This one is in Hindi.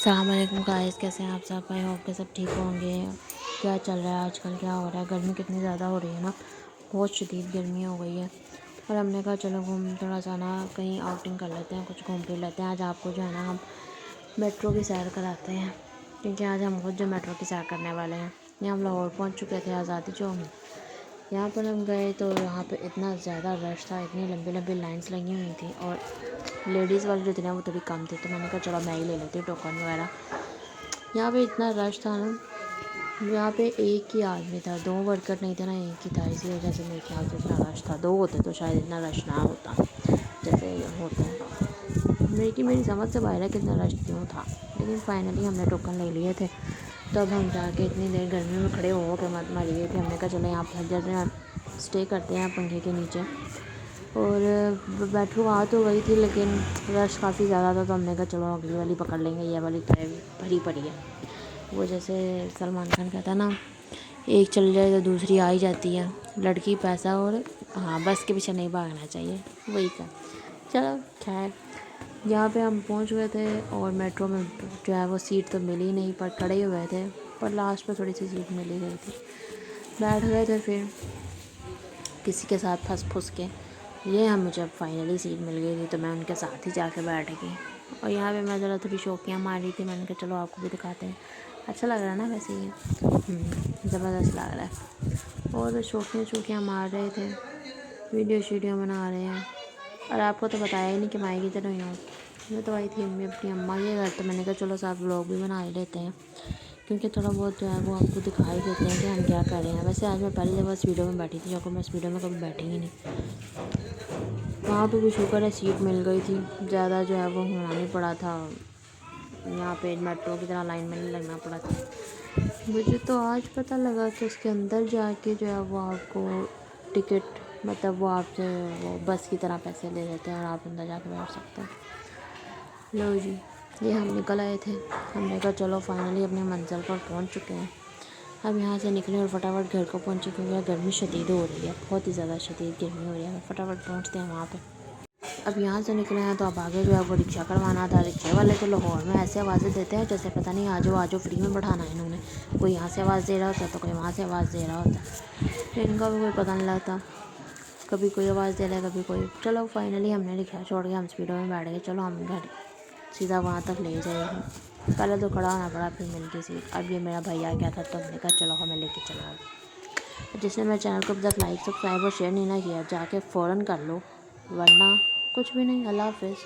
अस्सलाम वालेकुम गाइस, कैसे हैं आप सब। आई होप के सब ठीक होंगे। क्या चल रहा है आजकल, क्या हो रहा है। गर्मी कितनी ज़्यादा हो रही है ना, बहुत शदीद गर्मी हो गई है। और हमने कहा चलो थोड़ा सा ना कहीं आउटिंग कर लेते हैं, कुछ घूम फिर लेते हैं। आज आपको जो है ना हम मेट्रो की सैर कराते हैं, क्योंकि आज हम खुद जो मेट्रो की सैर करने वाले हैं। यहाँ हम लाहौर पहुँच चुके थे आज़ादी चौक में। यहाँ पर हम गए तो यहाँ पे इतना ज़्यादा रश था, इतनी लंबी लंबी लाइंस लगी हुई थी और लेडीज़ वाले जो थे ना वो थोड़ी कम थे। तो मैंने कहा चलो मैं ही ले लेती हूँ टोकन वगैरह। यहाँ पे इतना रश था ना, यहाँ पे एक ही आदमी था, 2 वर्कर नहीं थे ना, एक ही था। इसी वजह से मेरे ख्याल से इतना रश था। 2 होते तो शायद इतना रश ना होता जैसे होता है। मेरी समझ से बाहर है कितना रश क्यों था। लेकिन फाइनली हमने टोकन ले लिए थे। तब हम जाके इतनी देर गर्मी में खड़े हो के मत मारिए थे। हमने कहा चलो यहाँ पर जब स्टे करते हैं पंखे के नीचे। और मेट्रो आ तो गई थी लेकिन रश काफ़ी ज़्यादा था, तो हमने कहा चलो अगली वाली पकड़ लेंगे, ये वाली तो भरी पड़ी है। वो जैसे सलमान खान कहता है ना, एक चल जाए तो दूसरी आ ही जाती है। लड़की पैसा और हाँ, बस के पीछे नहीं भागना चाहिए, वही का। चलो खैर, यहाँ पे हम पहुँच गए थे और मेट्रो में जो है वो सीट तो मिली नहीं, पर खड़े हुए थे। पर लास्ट में थोड़ी सी सीट मिली गई थी, बैठ गए थे फिर किसी के साथ फंस फुस के। ये हम मुझे अब फाइनली सीट मिल गई थी, तो मैं उनके साथ ही जाके बैठ गई। और यहाँ पे मैं ज़रा थोड़ी शौकियाँ मार रही थी। मैंने कहा चलो आपको भी दिखाते हैं। अच्छा लग रहा है ना वैसे ये, ज़बरदस्त लग रहा है। और शौकियाँ मार रहे थे, वीडियो बना रहे हैं। और आपको तो बताया ही नहीं कि मैं किधर हुई हूँ। मैं तो आई थी अपनी अम्मा के घर, तो मैंने कहा चलो साथ व्लॉग भी बना ही लेते हैं, क्योंकि थोड़ा बहुत जो है वो आपको दिखाई देते हैं कि हम क्या कर रहे हैं। वैसे आज मैं पहली दफ़ा इस वीडियो में बैठी थी, क्योंकि मैं इस वीडियो में कभी बैठी ही नहीं। वहाँ पे भी शुक्र है सीट मिल गई थी, ज़्यादा जो है वो होना नहीं पड़ा था। यहाँ पे मेट्रो की तरह लाइन में नहीं लगना पड़ा था। मुझे तो आज पता लगा कि उसके अंदर जाके जो है वो आपको टिकट, मतलब वो आपसे वो बस की तरह पैसे ले लेते हैं और आप अंदर जाके बैठ सकते हैं। लो जी, ये हम निकल आए थे। हमने कहा चलो फाइनली अपनी मंजिल पर पहुंच चुके हैं। अब यहाँ से निकले और फटाफट घर को पहुँचे, क्योंकि गर्मी शदीद हो रही है, बहुत ही ज़्यादा शदीद गर्मी हो रही है। फटाफट पहुँचते हैं वहाँ पे। अब यहाँ से निकले हैं तो अब आगे जो है वो रिक्शा करवाना था। रिक्शे वाले तो लाहौर में ऐसे आवाज़ें देते हैं जैसे पता नहीं आ जाओ फ्री में बैठाना है इन्होंने। कोई यहाँ से आवाज़ दे रहा होता है तो कोई वहाँ से आवाज़ दे रहा होता है, तो इनका भी कोई पता नहीं लगता। कभी कोई आवाज़ दे रहा है, कभी कोई। चलो फाइनली हमने रिक्शा छोड़ के हम स्पीडो में बैठ गए। चलो हम घर सीधा वहाँ तक ले जाएगी। पहले तो खड़ा होना पड़ा, फिर मिल गई सीट। अब ये मेरा भाई आ गया था, तो हमने कहा चलो हमें लेके चलो। जिसने मेरे चैनल को अब तक लाइक सब्सक्राइब और शेयर नहीं ना किया, जाके फ़ौरन कर लो, वरना कुछ भी नहीं। अल्लाह हाफ़िज़।